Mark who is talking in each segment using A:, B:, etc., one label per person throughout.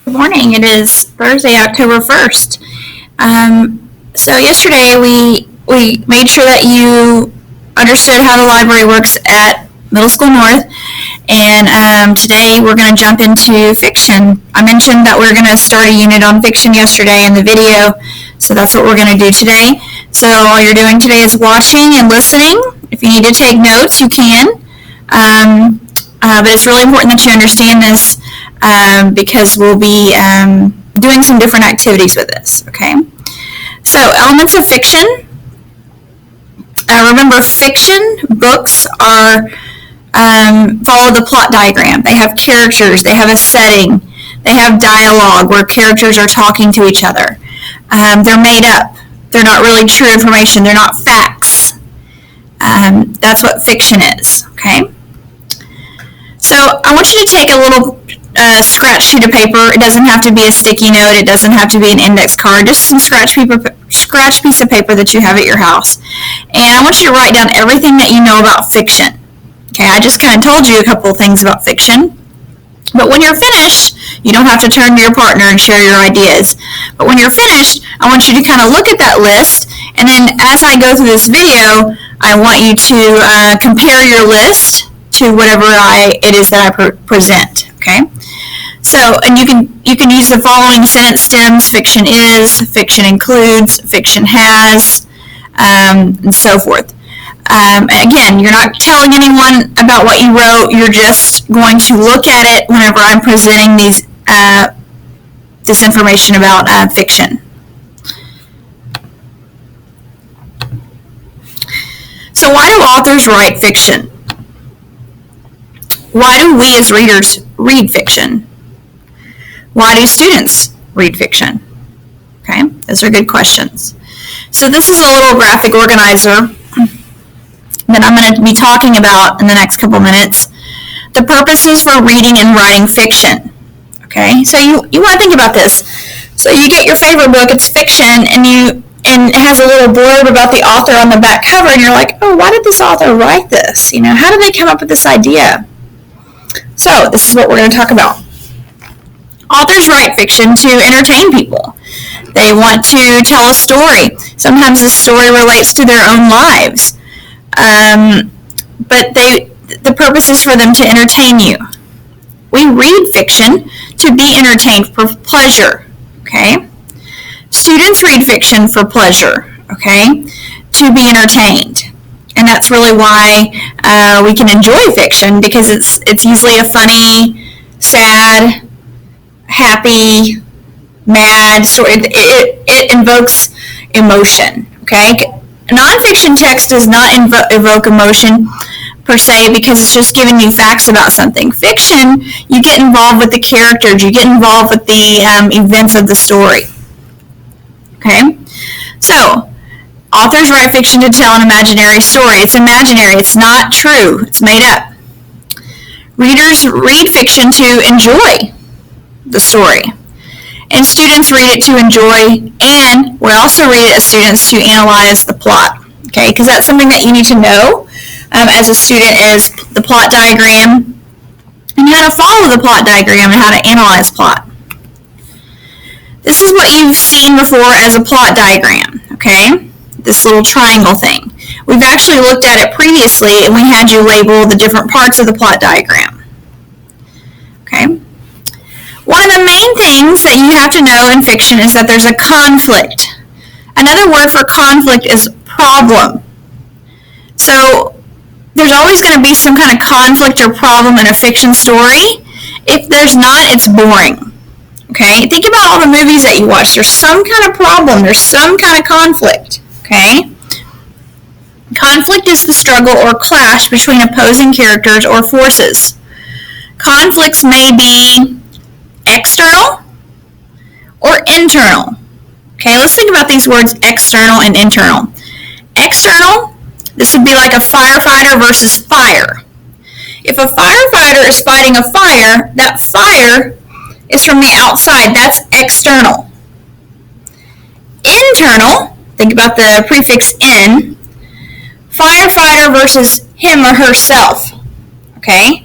A: Good morning. It is Thursday, October 1st. So yesterday we made sure that you understood how the library works at Middle School North, and today we're going to jump into fiction. I mentioned that we're going to start a unit on fiction yesterday in the video, so that's what we're going to do today. So all you're doing today is watching and listening. If you need to take notes, you can. But it's really important that you understand this because we'll be doing some different activities with this, okay? So, elements of fiction. Remember, fiction books are follow the plot diagram. They have characters, they have a setting, they have dialogue where characters are talking to each other. They're made up. They're not really true information. They're not facts. That's what fiction is, okay? So I want you to take a little scratch sheet of paper. It doesn't have to be a sticky note. It doesn't have to be an index card. Just some scratch piece of paper that you have at your house. And I want you to write down everything that you know about fiction. Okay, I just kind of told you a couple of things about fiction. But when you're finished, you don't have to turn to your partner and share your ideas. But when you're finished, I want you to kind of look at that list. And then as I go through this video, I want you to compare your list to whatever it is that I present, okay? So, and you can use the following sentence stems: fiction is, fiction includes, fiction has, and so forth. Again, you're not telling anyone about what you wrote. You're just going to look at it whenever I'm presenting this information about fiction. So, why do authors write fiction? Why do we as readers read fiction? Why do students read fiction? Okay, those are good questions. So this is a little graphic organizer that I'm going to be talking about in the next couple minutes. The purposes for reading and writing fiction. Okay, so you want to think about this. So you get your favorite book, it's fiction, and it has a little blurb about the author on the back cover, and you're like, oh, why did this author write this? You know, how did they come up with this idea? So, this is what we're going to talk about. Authors write fiction to entertain people. They want to tell a story. Sometimes the story relates to their own lives. But the purpose is for them to entertain you. We read fiction to be entertained for pleasure, okay? Students read fiction for pleasure, okay? To be entertained. And that's really why we can enjoy fiction, because it's usually a funny, sad, happy, mad story. It invokes emotion, okay? Nonfiction text does not evoke emotion per se because it's just giving you facts about something. Fiction, you get involved with the characters, you get involved with the events of the story, okay? So, authors write fiction to tell an imaginary story. It's imaginary. It's not true. It's made up. Readers read fiction to enjoy the story. And students read it to enjoy, and we also read it as students to analyze the plot. Okay, because that's something that you need to know as a student, is the plot diagram and how to follow the plot diagram and how to analyze plot. This is what you've seen before as a plot diagram, okay? This little triangle thing. We've actually looked at it previously, and we had you label the different parts of the plot diagram. Okay? One of the main things that you have to know in fiction is that there's a conflict. Another word for conflict is problem. So there's always going to be some kind of conflict or problem in a fiction story. If there's not, it's boring. Okay? Think about all the movies that you watch. There's some kind of problem. There's some kind of conflict. Okay? Conflict is the struggle or clash between opposing characters or forces. Conflicts may be external or internal. Okay, let's think about these words, external and internal. External, this would be like a firefighter versus fire. If a firefighter is fighting a fire, that fire is from the outside. That's external. Internal, think about the prefix in, firefighter versus him or herself. Okay?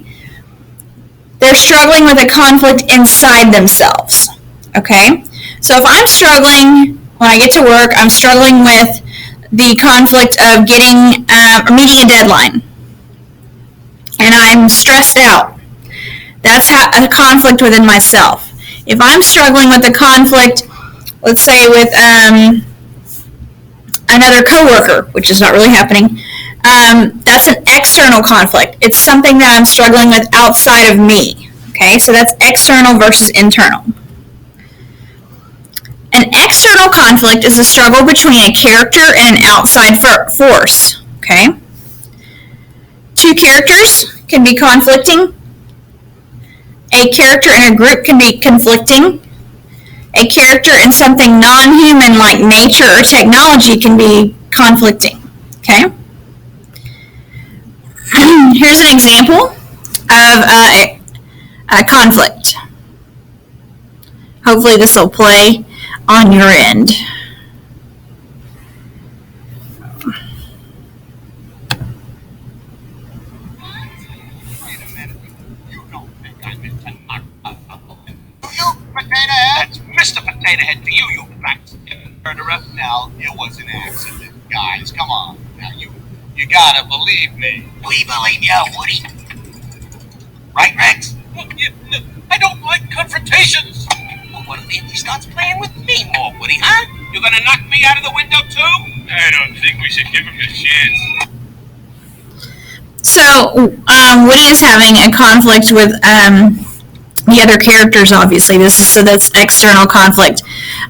A: They're struggling with a conflict inside themselves. Okay? So if I'm struggling, when I get to work, I'm struggling with the conflict of getting or meeting a deadline, and I'm stressed out. That's a conflict within myself. If I'm struggling with a conflict, let's say with another coworker, which is not really happening, that's an external conflict. It's something that I'm struggling with outside of me. Okay, so that's external versus internal. An external conflict is a struggle between a character and an outside force. Okay, two characters can be conflicting. A character in a group can be conflicting. A character in something non-human like nature or technology can be conflicting. Okay? Here's an example of a conflict. Hopefully this will play on your end.
B: That's Mr. Potato Head to you, you fat murderer. Now, it was an accident, guys. Come on. Now, you gotta believe me. We believe you, Woody. Right, Rex?
C: Well, I don't like confrontations.
B: Well, what if he starts playing with me more, Woody, huh?
C: You're gonna knock me out of the window, too? I don't think we should give him a chance.
A: So, Woody is having a conflict with the other characters, obviously. That's external conflict.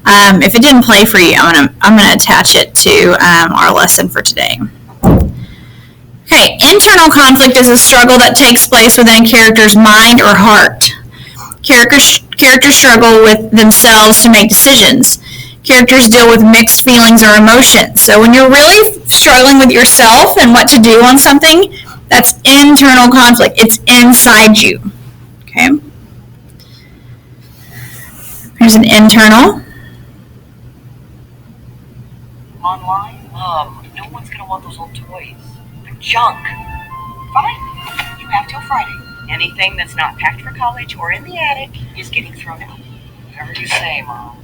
A: If it didn't play for you, I'm gonna attach it to our lesson for today. Okay, internal conflict is a struggle that takes place within a character's mind or heart. Characters struggle with themselves to make decisions. Characters deal with mixed feelings or emotions. So when you're really struggling with yourself and what to do on something, that's internal conflict. It's inside you. Okay? Here's an internal.
D: Online? No one's gonna want those old toys. They're junk. Fine. You have till Friday. Anything that's not packed for college or in the attic is getting thrown out. Whatever you say, Mom.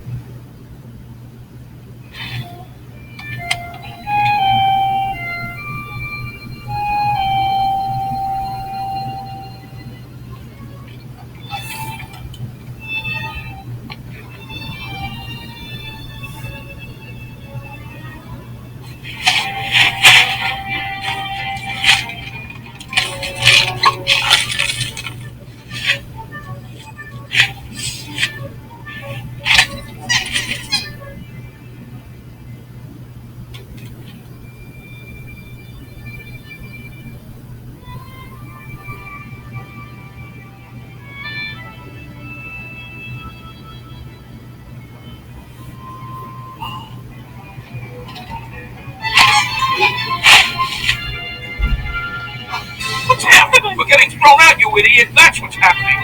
C: What's happening? We're getting thrown out, you idiot. That's what's happening.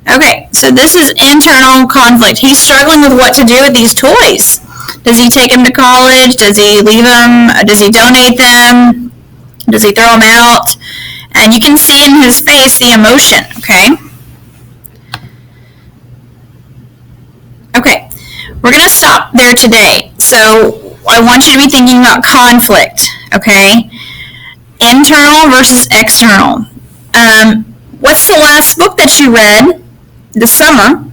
A: Okay, so this is internal conflict. He's struggling with what to do with these toys. Does he take them to college? Does he leave them? Does he donate them? Does he throw them out? And you can see in his face the emotion, okay? Okay, we're going to stop there today. So I want you to be thinking about conflict, okay? Internal versus external. What's the last book that you read this summer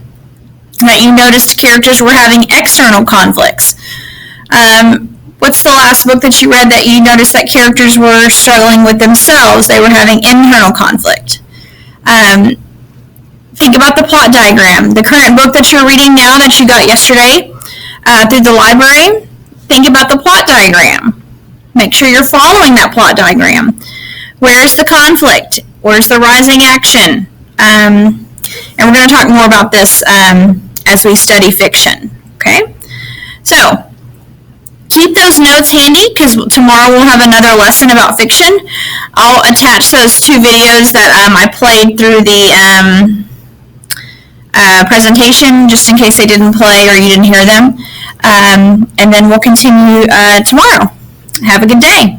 A: that you noticed characters were having external conflicts? What's the last book that you read that you noticed that characters were struggling with themselves? They were having internal conflict. Think about the plot diagram. The current book that you're reading now that you got yesterday through the library, think about the plot diagram. Make sure you're following that plot diagram. Where's the conflict? Where's the rising action? And we're going to talk more about this as we study fiction. Okay? So, keep those notes handy because tomorrow we'll have another lesson about fiction. I'll attach those two videos that I played through the presentation just in case they didn't play or you didn't hear them. And then we'll continue tomorrow. Have a good day.